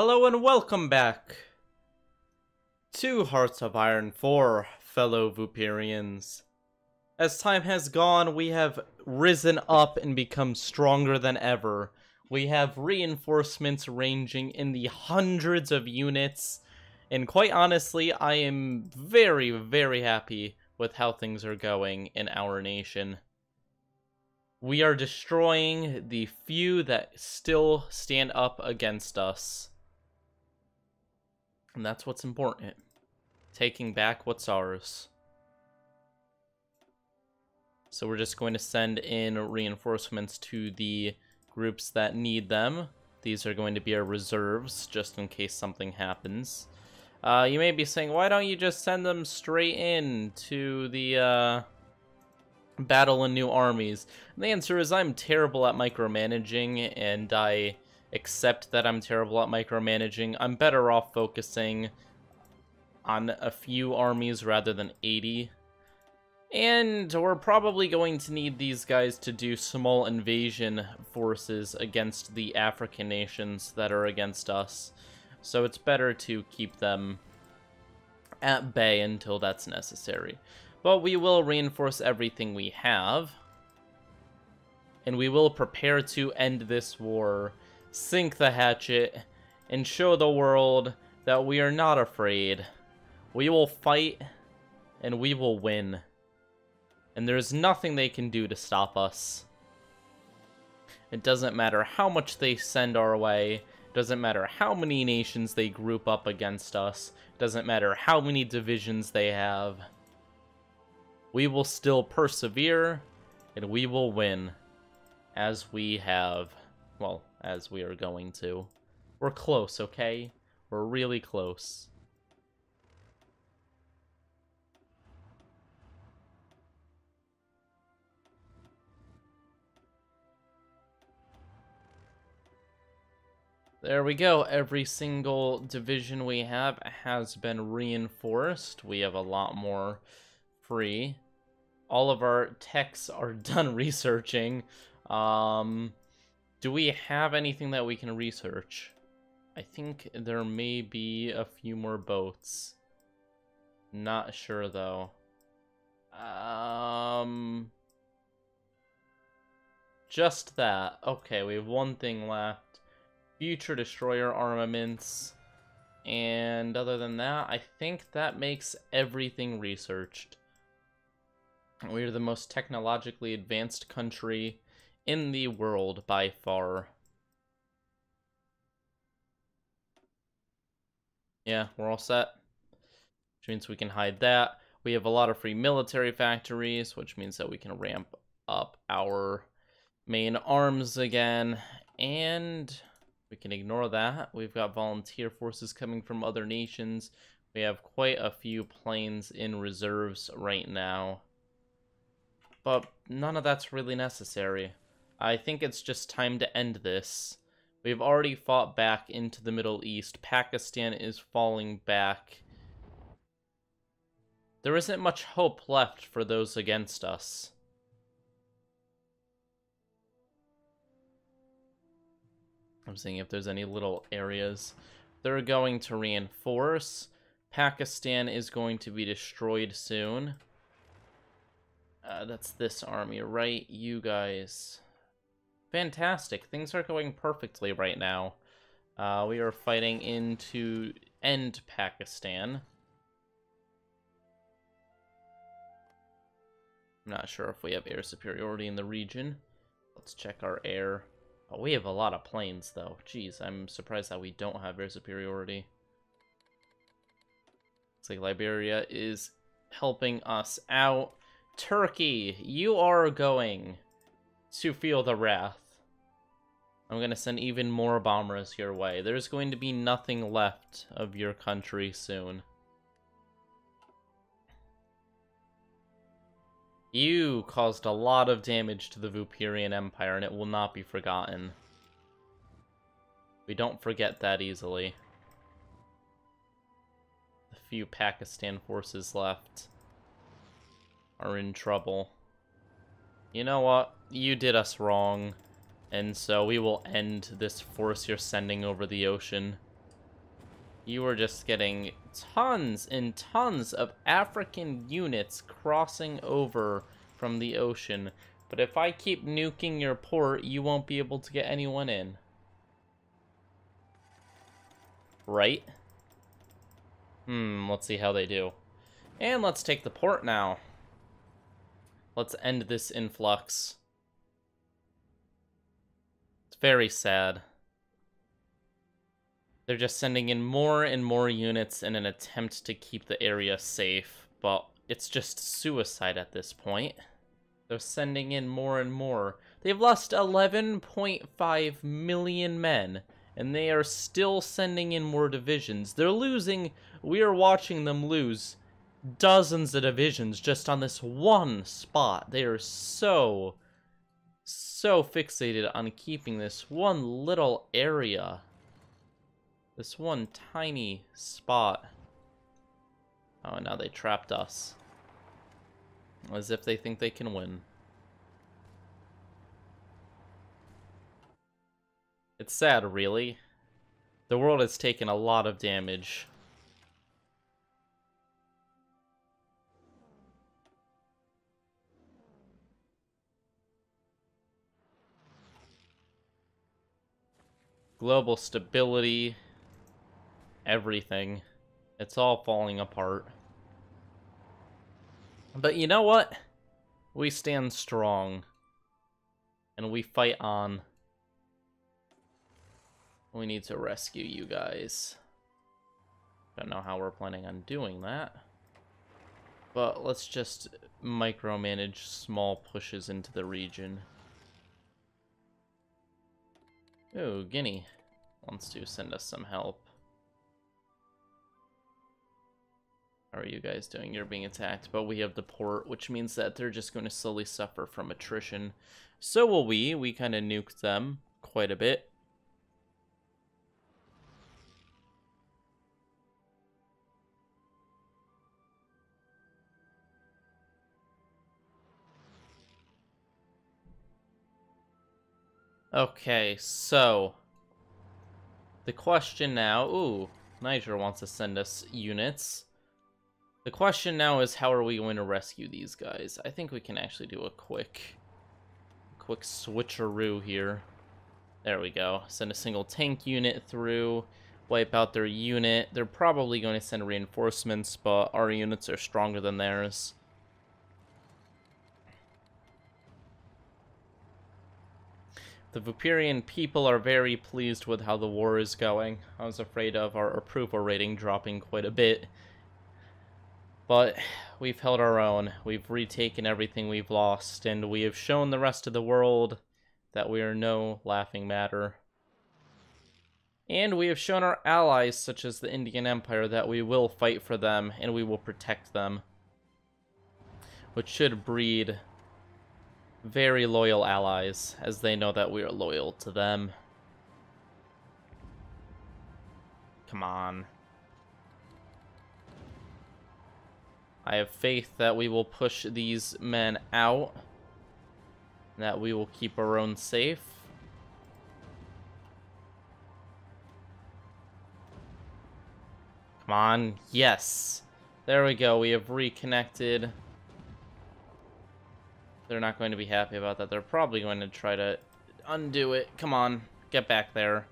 Hello and welcome back to Hearts of Iron 4, fellow Vooperians. As time has gone, we have risen up and become stronger than ever. We have reinforcements ranging in the hundreds of units, and quite honestly, I am very, very happy with how things are going in our nation. We are destroying the few that still stand up against us. And that's what's important. Taking back what's ours. So we're just going to send in reinforcements to the groups that need them. These are going to be our reserves, just in case something happens. You may be saying, why don't you just send them straight in to the battle in new armies? And the answer is I'm terrible at micromanaging, and I accept that I'm terrible at micromanaging. I'm better off focusing on a few armies rather than 80. And we're probably going to need these guys to do small invasion forces against the African nations that are against us. So it's better to keep them at bay until that's necessary. But we will reinforce everything we have. And we will prepare to end this war, sink the hatchet, and show the world that we are not afraid. We will fight, and we will win. And there's nothing they can do to stop us. It doesn't matter how much they send our way. It doesn't matter how many nations they group up against us. It doesn't matter how many divisions they have. We will still persevere, and we will win. As we have, well, as we are going to. We're close, okay? We're really close. There we go. Every single division we have has been reinforced. We have a lot more free. All of our techs are done researching. Do we have anything that we can research? I think there may be a few more boats. Not sure, though. Just that. Okay, we have one thing left. Future destroyer armaments. And other than that, I think that makes everything researched. We are the most technologically advanced country in the world by far. Yeah, we're all set. Which means we can hide that. We have a lot of free military factories, which means that we can ramp up our main arms again. And we can ignore that. We've got volunteer forces coming from other nations. We have quite a few planes in reserves right now. But none of that's really necessary. I think it's just time to end this. We've already fought back into the Middle East. Pakistan is falling back. There isn't much hope left for those against us. I'm seeing if there's any little areas. They're going to reinforce. Pakistan is going to be destroyed soon. That's this army, right? You guys. Fantastic. Things are going perfectly right now. We are fighting in to end Pakistan. I'm not sure if we have air superiority in the region. Let's check our air. Oh, we have a lot of planes, though. Jeez, I'm surprised that we don't have air superiority. Looks like Liberia is helping us out. Turkey, you are going to feel the wrath. I'm going to send even more bombers your way. There's going to be nothing left of your country soon. You caused a lot of damage to the Vooperian Empire, and it will not be forgotten. We don't forget that easily. The few Pakistan forces left are in trouble. You know what? You did us wrong, and so we will end this force you're sending over the ocean. You are just getting tons and tons of African units crossing over from the ocean. But if I keep nuking your port, you won't be able to get anyone in. Right? Let's see how they do. And let's take the port now. Let's end this influx. It's very sad. They're just sending in more and more units in an attempt to keep the area safe, but it's just suicide at this point. They're sending in more and more. They've lost 11.5 million men, and they are still sending in more divisions. They're losing, we are watching them lose dozens of divisions just on this one spot. They are so fixated on keeping this one little area. This one tiny spot. Oh, and now they trapped us. As if they think they can win. It's sad, really. The world has taken a lot of damage. Global stability. Everything. It's all falling apart. But you know what? We stand strong. And we fight on. We need to rescue you guys. Don't know how we're planning on doing that. But let's just micromanage small pushes into the region. Ooh, Guinea wants to send us some help. How are you guys doing? You're being attacked, but we have the port, which means that they're just going to slowly suffer from attrition. So will we. We kind of nuked them quite a bit. Okay, so the question now, ooh, Niger wants to send us units. The question now is, how are we going to rescue these guys? I think we can actually do a quick switcheroo here. There we go. Send a single tank unit through, wipe out their unit. They're probably going to send reinforcements, but our units are stronger than theirs. The Vooperian people are very pleased with how the war is going. I was afraid of our approval rating dropping quite a bit. But we've held our own. We've retaken everything we've lost, and we have shown the rest of the world that we are no laughing matter. And we have shown our allies, such as the Indian Empire, that we will fight for them, and we will protect them. Which should breed very loyal allies, as they know that we are loyal to them. Come on. I have faith that we will push these men out, that we will keep our own safe. Come on, yes. There we go, we have reconnected. They're not going to be happy about that. They're probably going to try to undo it. Come on, get back there.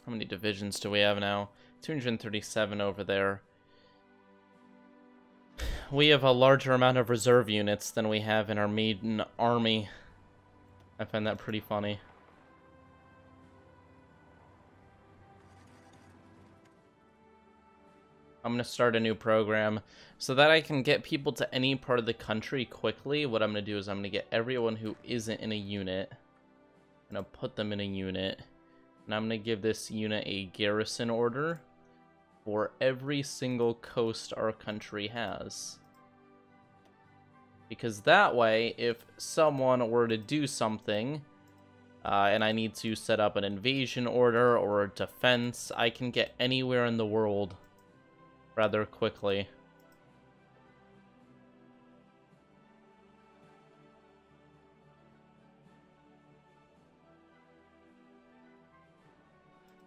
How many divisions do we have now? 237 over there. We have a larger amount of reserve units than we have in our main army. I find that pretty funny. I'm going to start a new program so that I can get people to any part of the country quickly. What I'm going to do is I'm going to get everyone who isn't in a unit. I'm going to put them in a unit. And I'm going to give this unit a garrison order for every single coast our country has. Because that way, if someone were to do something, and I need to set up an invasion order or a defense, I can get anywhere in the world rather quickly.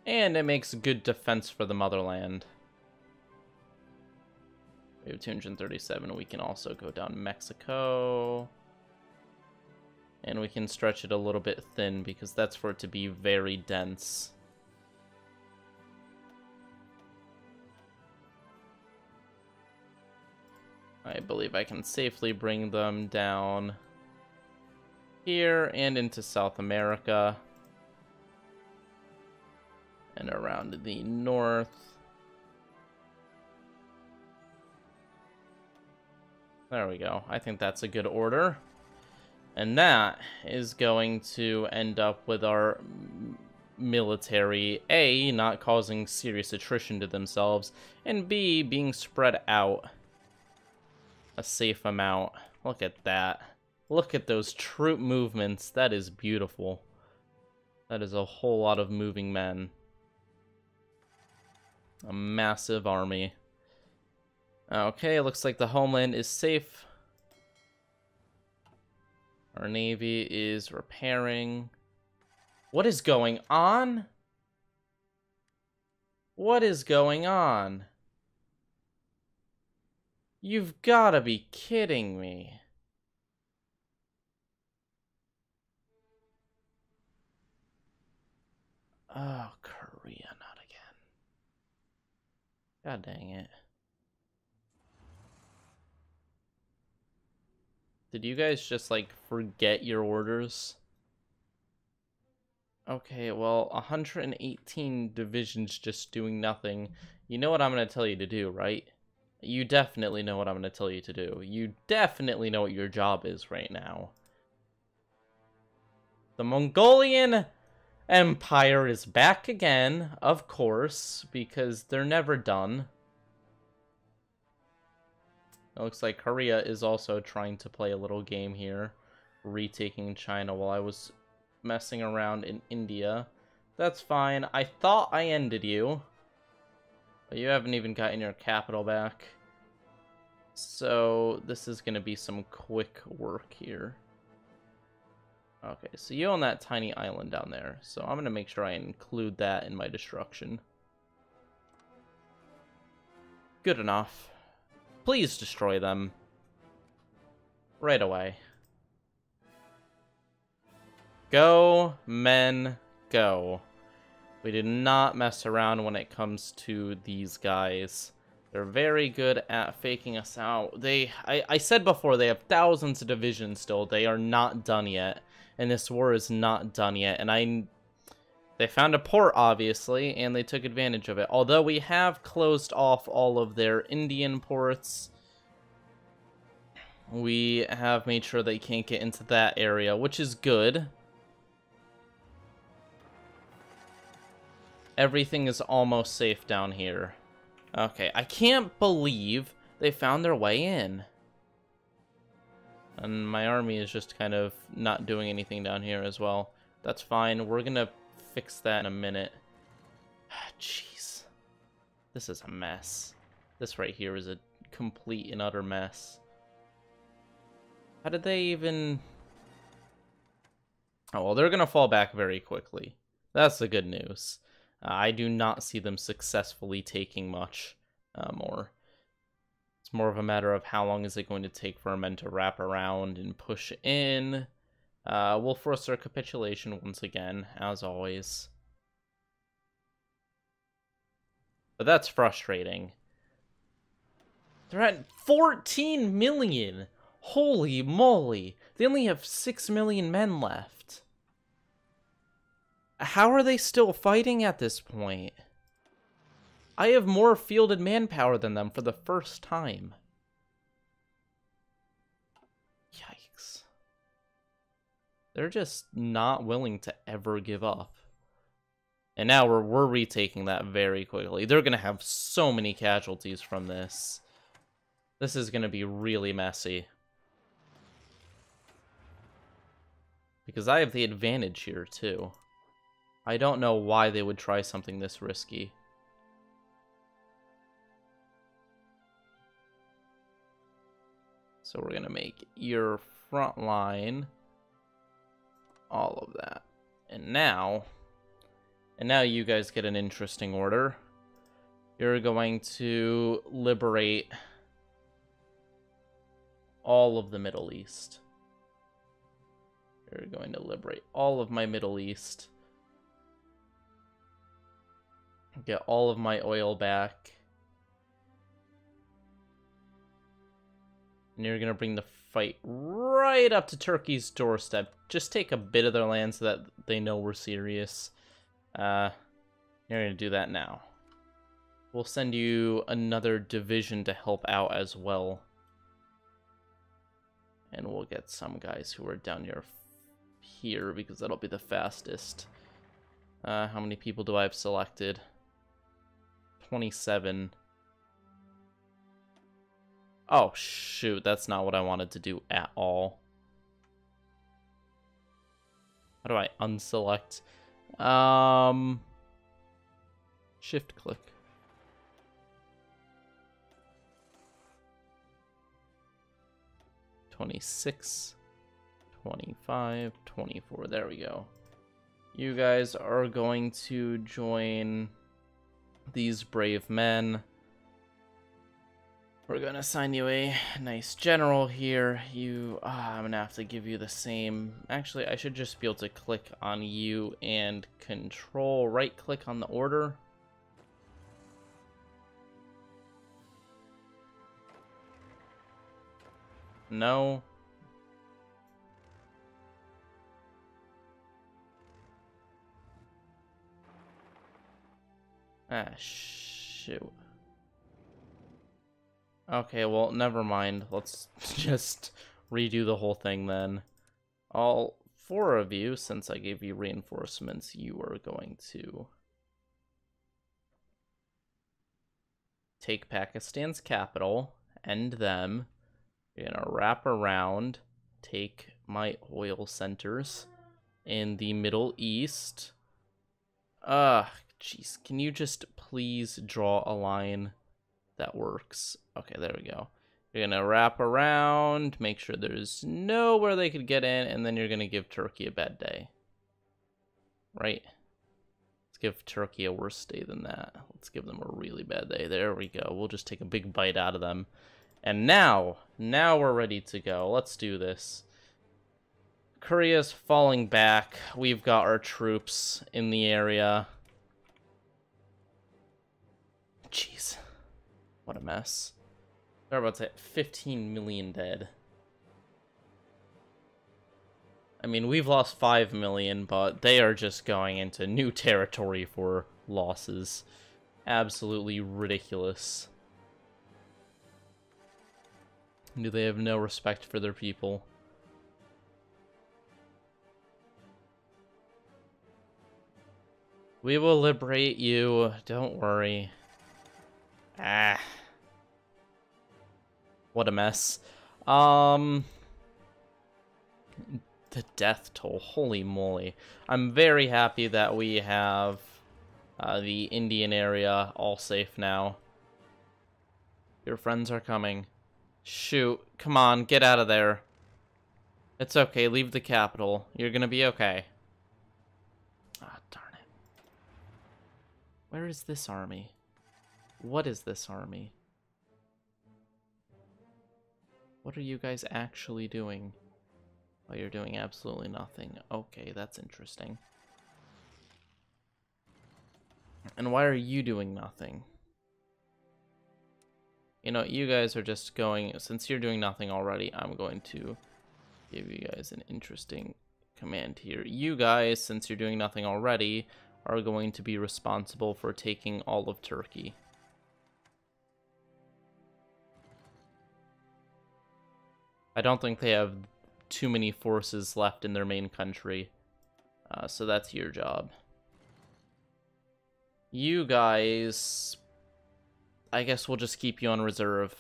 And it makes good defense for the motherland. We have 237. We can also go down Mexico. And we can stretch it a little bit thin because that's for it to be very dense. I believe I can safely bring them down here and into South America. And around the north. There we go. I think that's a good order. And that is going to end up with our military, A, not causing serious attrition to themselves, and B, being spread out a safe amount. Look at that. Look at those troop movements. That is beautiful. That is a whole lot of moving men. A massive army. Okay, looks like the homeland is safe. Our navy is repairing. What is going on? What is going on? You've gotta be kidding me. Oh, Korea, not again. God dang it. Did you guys just, like, forget your orders? Okay, well, 118 divisions just doing nothing. You know what I'm going to tell you to do, right? You definitely know what I'm going to tell you to do. You definitely know what your job is right now. The Mongolian Empire is back again, of course, because they're never done. It looks like Korea is also trying to play a little game here, retaking China while I was messing around in India. That's fine. I thought I ended you, but you haven't even gotten your capital back. So this is going to be some quick work here. Okay, so you own that tiny island down there, so I'm going to make sure I include that in my destruction. Good enough. Please destroy them. Right away. Go, men, go. We did not mess around when it comes to these guys. They're very good at faking us out. I said before, they have thousands of divisions still. They are not done yet. And this war is not done yet. And they found a port, obviously, and they took advantage of it. Although we have closed off all of their Indian ports, we have made sure they can't get into that area, which is good. Everything is almost safe down here. Okay, I can't believe they found their way in. And my army is just kind of not doing anything down here as well. That's fine. We're gonna fix that in a minute. Jeez. This is a mess. This right here is a complete and utter mess. How did they even... Oh, well, they're gonna fall back very quickly. That's the good news. I do not see them successfully taking much more. It's more of a matter of how long is it going to take for our men to wrap around and push in. We'll force their capitulation once again, as always. But that's frustrating. They're at 14 million! Holy moly! They only have 6 million men left. How are they still fighting at this point? I have more fielded manpower than them for the first time. Yikes. They're just not willing to ever give up. And now we're retaking that very quickly. They're going to have so many casualties from this. This is going to be really messy. Because I have the advantage here, too. I don't know why they would try something this risky. So we're going to make your front line all of that. And now, And now you guys get an interesting order. You're going to liberate all of the Middle East. You're going to liberate all of my Middle East. Get all of my oil back. And you're going to bring the fight right up to Turkey's doorstep. Just take a bit of their land so that they know we're serious. You're going to do that now. We'll send you another division to help out as well. And we'll get some guys who are down here because that'll be the fastest. How many people do I have selected? 27. Oh, shoot. That's not what I wanted to do at all. How do I unselect? Shift click. $26, $25, $24. There we go. You guys are going to join these brave men. We're gonna assign you a nice general here. I'm gonna have to give you the same. Actually, I should just be able to click on you and control right click on the order. No. Ah, shoot. Okay, well, never mind. Let's just redo the whole thing then. All 4 of you, since I gave you reinforcements, you are going to take Pakistan's capital, end them. You're gonna wrap around, take my oil centers in the Middle East. Jeez, can you just please draw a line that works? Okay, there we go. You're gonna wrap around, make sure there's nowhere they could get in, and then you're gonna give Turkey a bad day. Right? Let's give Turkey a worse day than that. Let's give them a really bad day. There we go. We'll just take a big bite out of them. And now we're ready to go. Let's do this. Korea's falling back. We've got our troops in the area. Jeez. What a mess. They're about to hit 15 million dead. I mean, we've lost 5 million, but they are just going into new territory for losses. Absolutely ridiculous. Do they have no respect for their people? We will liberate you. Don't worry. Ah. What a mess. The death toll. Holy moly. I'm very happy that we have the Indian area all safe now. Your friends are coming. Shoot. Come on, get out of there. It's okay, leave the capital. You're gonna be okay. Ah, darn it. Where is this army? What is this army? What are you guys actually doing? Oh, you're doing absolutely nothing. Okay, that's interesting. And why are you doing nothing? You know, you guys are just going, since you're doing nothing already, I'm going to give you guys an interesting command here. You guys, since you're doing nothing already, are going to be responsible for taking all of Turkey. I don't think they have too many forces left in their main country, so that's your job. You guys, I guess we'll just keep you on reserve.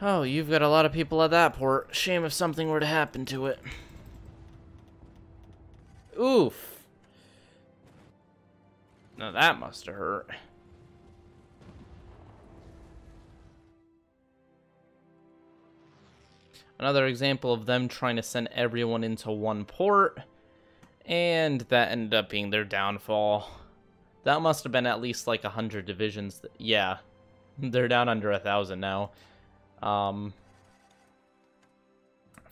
Oh, you've got a lot of people at that port. Shame if something were to happen to it. Oof. Now that must have hurt. Another example of them trying to send everyone into one port, and that ended up being their downfall. That must have been at least like 100 divisions. Yeah, they're down under 1,000 now.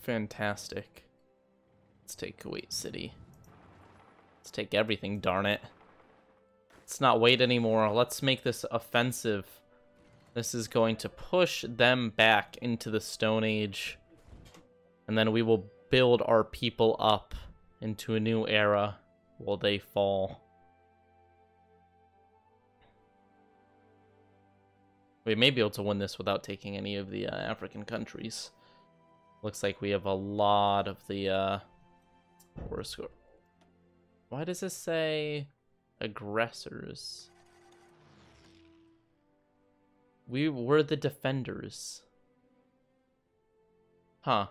Fantastic. Let's take Kuwait City. Let's take everything, darn it. Let's not wait anymore. Let's make this offensive. This is going to push them back into the Stone Age. And then we will build our people up into a new era while they fall. We may be able to win this without taking any of the African countries. Looks like we have a lot of the war score. Why does this say aggressors? We were the defenders. Huh.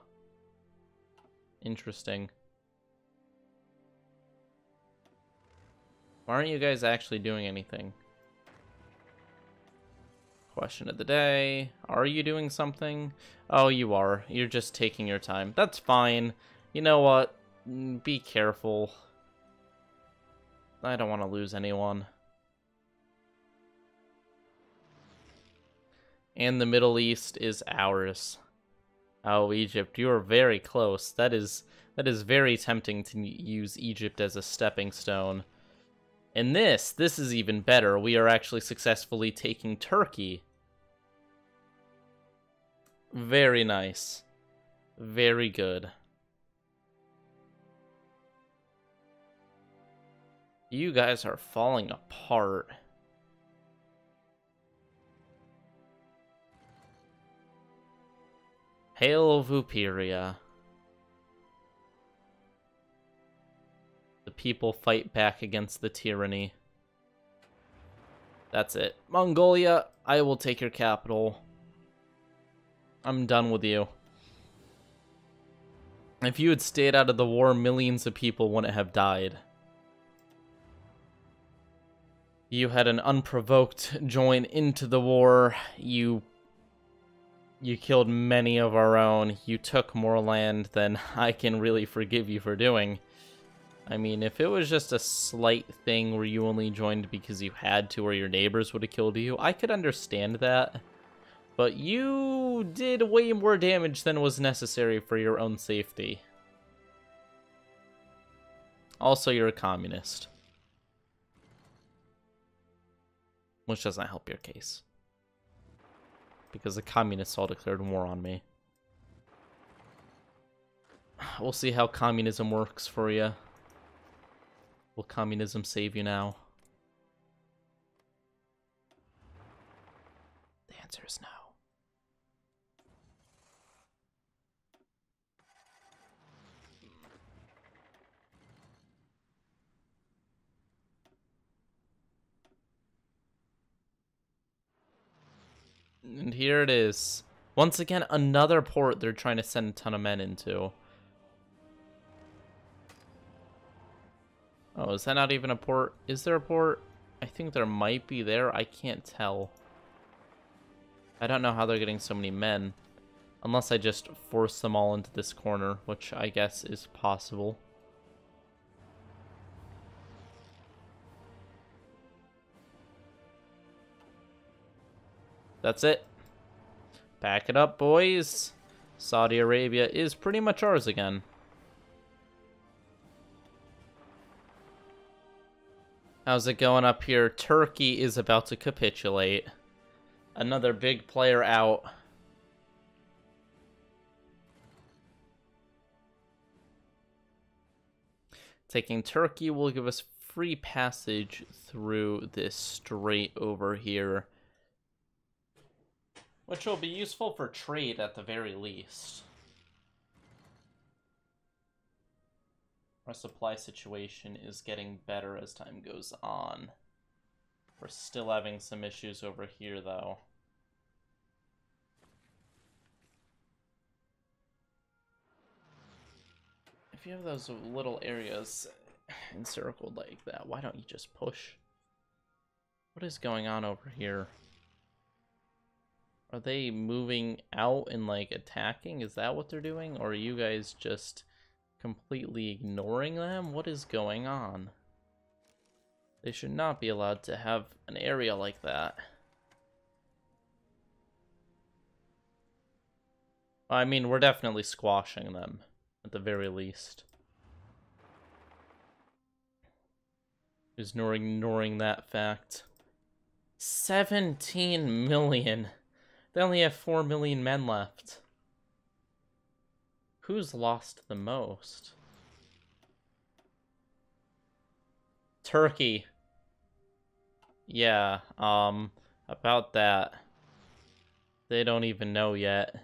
Interesting. Why aren't you guys actually doing anything? Question of the day. Are you doing something? Oh, you are. You're just taking your time. That's fine. You know what? Be careful. I don't want to lose anyone. And the Middle East is ours. Oh, Egypt, you are very close. That is very tempting to use Egypt as a stepping stone. And this is even better. We are actually successfully taking Turkey. Very nice. Very good. You guys are falling apart. Hail Vooperia. The people fight back against the tyranny. That's it. Mongolia, I will take your capital. I'm done with you. If you had stayed out of the war, millions of people wouldn't have died. You had an unprovoked join into the war. You killed many of our own. You took more land than I can really forgive you for doing. I mean, if it was just a slight thing where you only joined because you had to or your neighbors would have killed you, I could understand that. But you did way more damage than was necessary for your own safety. Also, you're a communist. Which doesn't help your case. Because the communists all declared war on me. We'll see how communism works for you. Will communism save you now? The answer is no. And here it is. Once again, another port they're trying to send a ton of men into. Oh, is that not even a port? Is there a port? I think there might be there. I can't tell. I don't know how they're getting so many men. Unless I just force them all into this corner, which I guess is possible. That's it. Back it up, boys. Saudi Arabia is pretty much ours again. How's it going up here? Turkey is about to capitulate. Another big player out. Taking Turkey will give us free passage through this strait over here, which will be useful for trade at the very least. Our supply situation is getting better as time goes on. We're still having some issues over here, though. If you have those little areas encircled like that, why don't you just push? What is going on over here? Are they moving out and, like, attacking? Is that what they're doing? Or are you guys just completely ignoring them? What is going on? They should not be allowed to have an area like that. I mean, we're definitely squashing them, at the very least. Just ignoring that fact. 17 million. They only have 4 million men left. Who's lost the most? Turkey. Yeah, about that. They don't even know yet.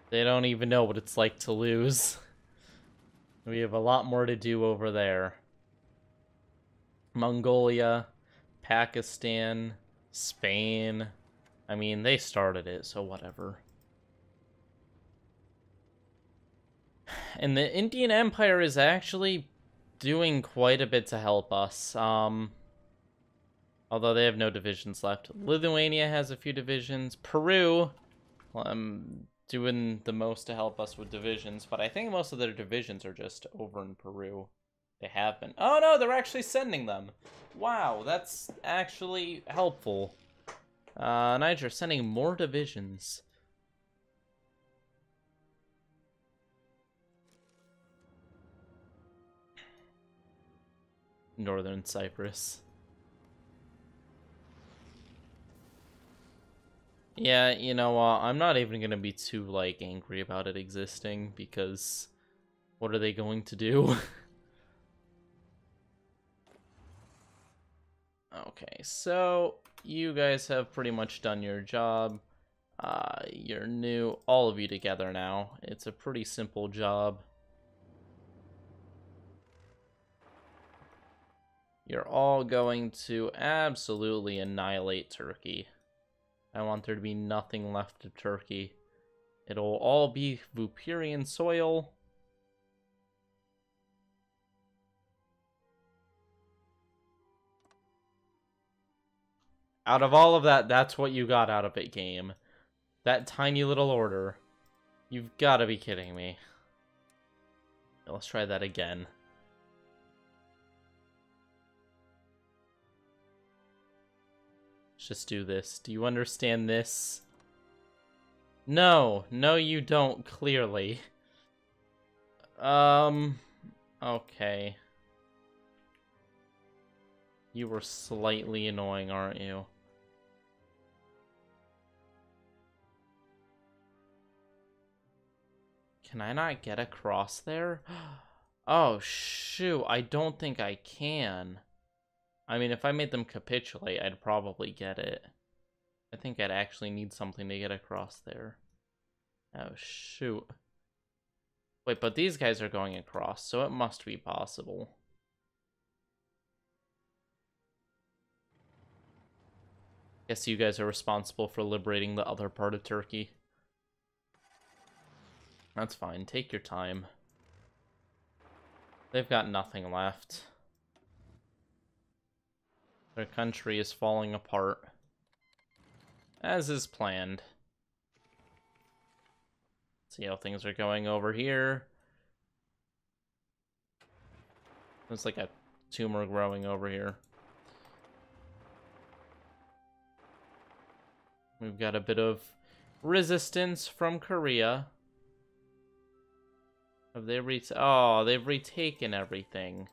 They don't even know what it's like to lose. We have a lot more to do over there. Mongolia, Pakistan, Spain. I mean, they started it, so whatever. And the Indian Empire is actually doing quite a bit to help us. Although they have no divisions left. Lithuania has a few divisions. Peru, doing the most to help us with divisions, but I think most of their divisions are just over in Peru. They have been. Oh no, they're actually sending them. Wow, that's actually helpful. Niger sending more divisions. Northern Cyprus. Yeah, you know, I'm not even gonna be too, like, angry about it existing, because what are they going to do? Okay, so you guys have pretty much done your job. You're new, all of you together now. It's a pretty simple job. You're all going to absolutely annihilate Turkey. I want there to be nothing left of Turkey. It'll all be Vooperian soil. Out of all of that, that's what you got out of it, game. That tiny little order. You've got to be kidding me. Let's try that again. Let's just do this. Do you understand this? No. No, you don't, clearly. Okay. You were slightly annoying, aren't you? Can I not get across there? Oh, shoot. I don't think I can. I mean, if I made them capitulate, I'd probably get it. I think I'd actually need something to get across there. Oh, shoot. Wait, but these guys are going across, so it must be possible. Guess you guys are responsible for liberating the other part of Turkey. That's fine. Take your time. They've got nothing left. Their country is falling apart. As is planned. See how things are going over here. There's like a tumor growing over here. We've got a bit of resistance from Korea. Have they oh, they've retaken everything.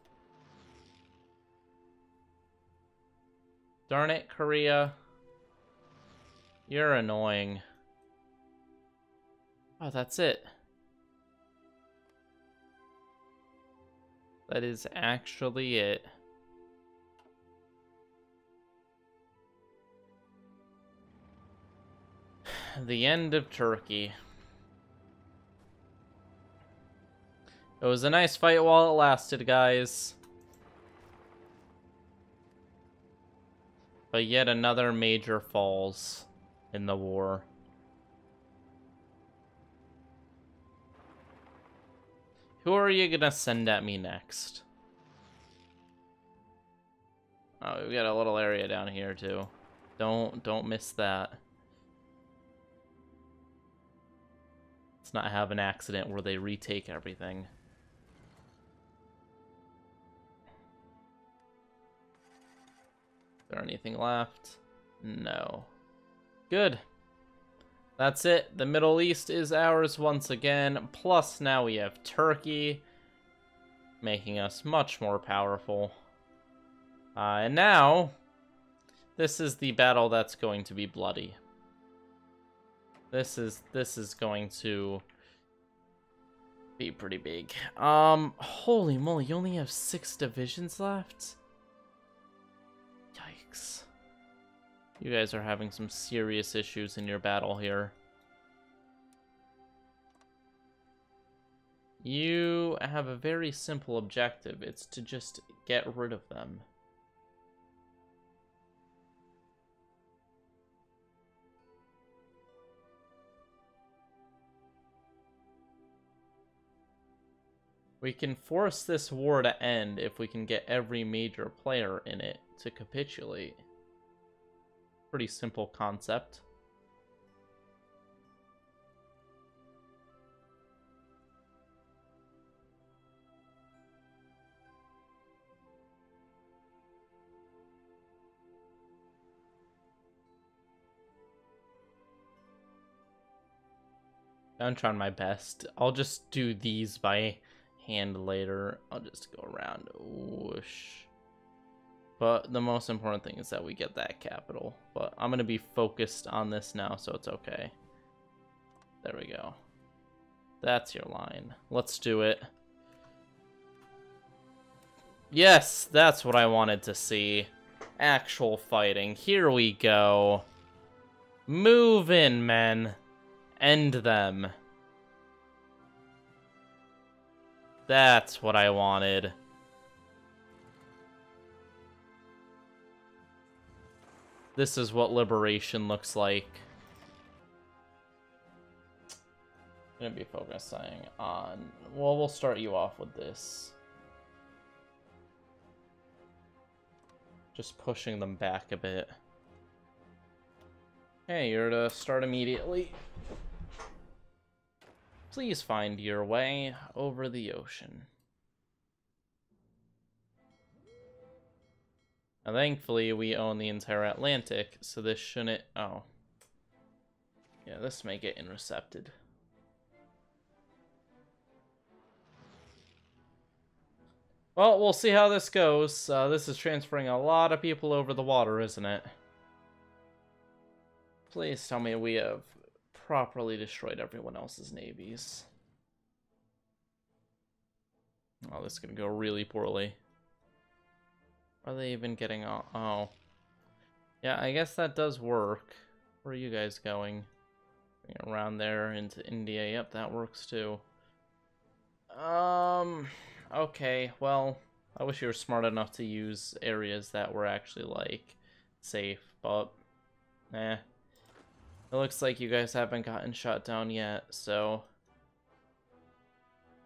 Darn it, Korea. You're annoying. Oh, that's it. That is actually it. The end of Turkey. It was a nice fight while it lasted, guys. But yet another major falls in the war. Who are you gonna send at me next? Oh, we've got a little area down here, too. Don't miss that. Let's not have an accident where they retake everything. Is there anything left? No. Good. That's it. The Middle East is ours once again. Plus now we have Turkey, making us much more powerful. And now, this is the battle that's going to be bloody. This is going to be pretty big. Holy moly, you only have 6 divisions left? Yikes. You guys are having some serious issues in your battle here. You have a very simple objective. It's to just get rid of them. We can force this war to end if we can get every major player in it to capitulate. Pretty simple concept. I'm trying my best. I'll just do these by hand later. I'll just go around. Whoosh. But the most important thing is that we get that capital. But I'm going to be focused on this now, so it's okay. There we go. That's your line. Let's do it. Yes, that's what I wanted to see. Actual fighting. Here we go. Move in, men. End them. That's what I wanted. This is what liberation looks like. I'm gonna be focusing on... Well, we'll start you off with this. Just pushing them back a bit. Hey, you're to start immediately. Please find your way over the ocean. Now, thankfully, we own the entire Atlantic, so this shouldn't... Oh. Yeah, this may get intercepted. Well, we'll see how this goes. This is transferring a lot of people over the water, isn't it? Please tell me we have properly destroyed everyone else's navies. Oh, this is gonna go really poorly. Are they even getting on? Oh. Yeah, I guess that does work. Where are you guys going? Around there into India. Yep, that works too. Okay, well, I wish you were smart enough to use areas that were actually, like, safe, but, eh. It looks like you guys haven't gotten shot down yet, so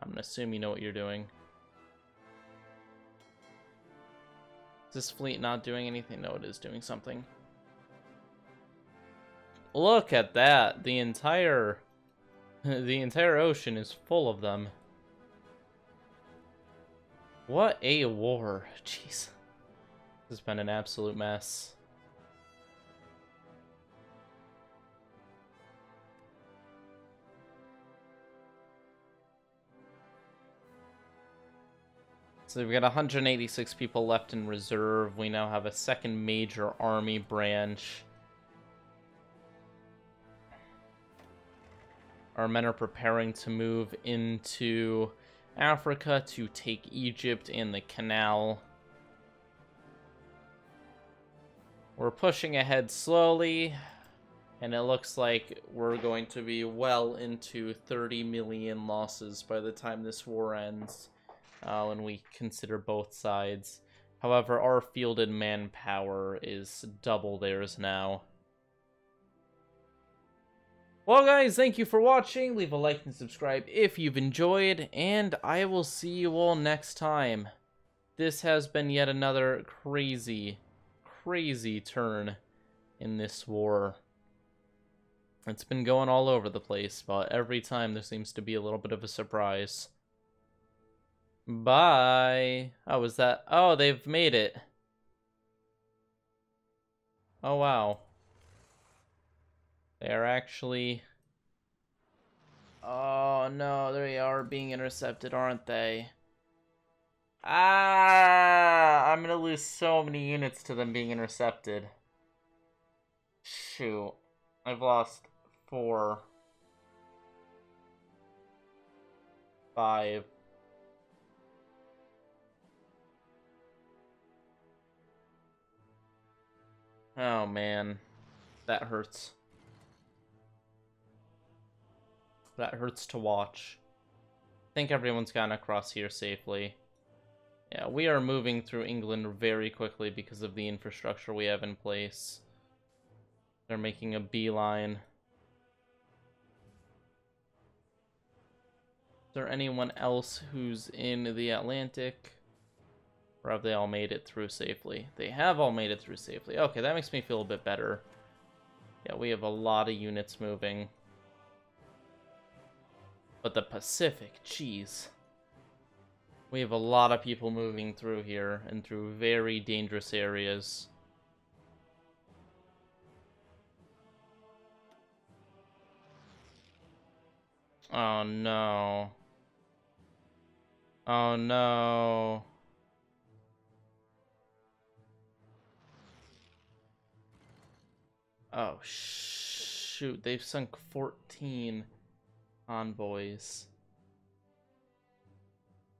I'm gonna assume you know what you're doing. Is this fleet not doing anything? No, it is doing something. Look at that! The entire ocean is full of them. What a war. Jeez. This has been an absolute mess. So we've got 186 people left in reserve. We now have a second major army branch. Our men are preparing to move into Africa to take Egypt and the canal. We're pushing ahead slowly, and it looks like we're going to be well into 30 million losses by the time this war ends. When we consider both sides. However, our fielded manpower is double theirs now. Well, guys, thank you for watching. Leave a like and subscribe if you've enjoyed, and I will see you all next time. This has been yet another crazy, crazy turn in this war. It's been going all over the place, but every time there seems to be a little bit of a surprise. Bye. Oh, was that? Oh, they've made it. Oh, wow. They are actually... Oh, no, they are being intercepted, aren't they? Ah! I'm gonna lose so many units to them being intercepted. Shoot. I've lost 4. 5. Oh, man. That hurts. That hurts to watch. I think everyone's gotten across here safely. Yeah, we are moving through England very quickly because of the infrastructure we have in place. They're making a beeline. Is there anyone else who's in the Atlantic? Or have they all made it through safely? They have all made it through safely. Okay, that makes me feel a bit better. Yeah, we have a lot of units moving. But the Pacific, jeez. We have a lot of people moving through here and through very dangerous areas. Oh no. Oh no. Oh shoot, they've sunk 14 convoys.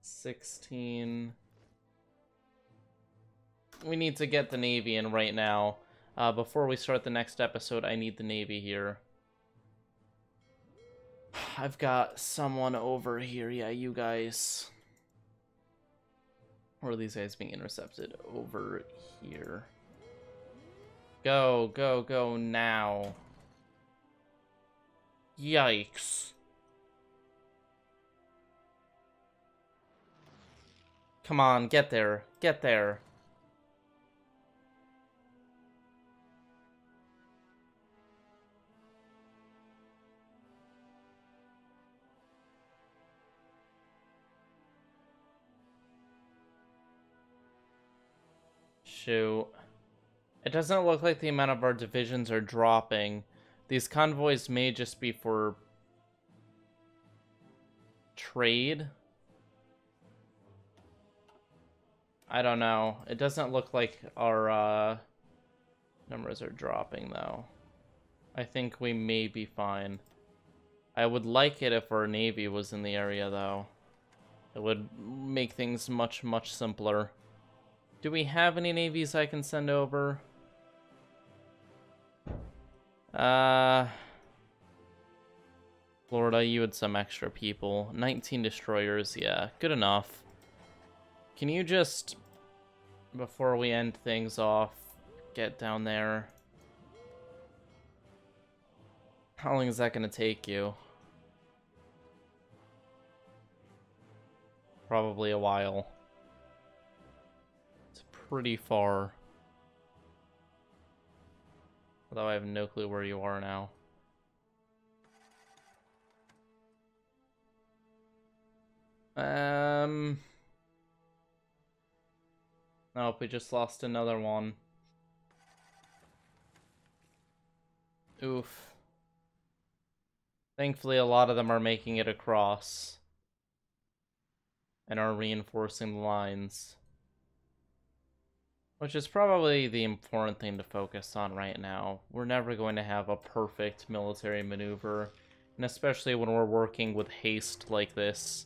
16. We need to get the Navy in right now. Before we start the next episode, I need the Navy here. I've got someone over here. Yeah, you guys. Or are these guys being intercepted? Over here. Go, go, go now. Yikes. Come on, get there. Get there. Shoot. It doesn't look like the amount of our divisions are dropping. These convoys may just be for trade. I don't know. It doesn't look like our numbers are dropping, though. I think we may be fine. I would like it if our Navy was in the area, though. It would make things much, much simpler. Do we have any navies I can send over? Florida, you had some extra people. 19 destroyers, yeah, good enough. Can you just, before we end things off, get down there? How long is that gonna take you? Probably a while. It's pretty far. Although I have no clue where you are now. Nope, we just lost another one. Oof. Thankfully, a lot of them are making it across. And are reinforcing the lines. Which is probably the important thing to focus on right now. We're never going to have a perfect military maneuver. And especially when we're working with haste like this.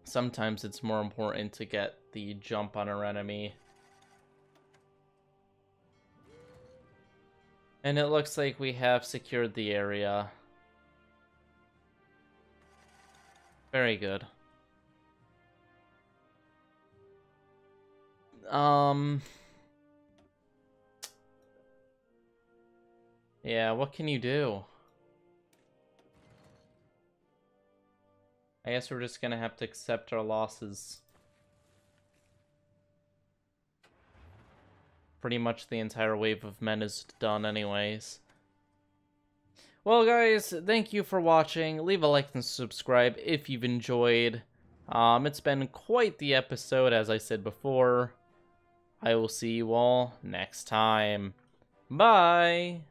Sometimes it's more important to get the jump on our enemy. And it looks like we have secured the area. Very good. Yeah, what can you do? I guess we're just gonna have to accept our losses. pretty much the entire wave of men is done anyways. Well, guys, thank you for watching. Leave a like and subscribe if you've enjoyed. It's been quite the episode, as I said before. I will see you all next time. Bye!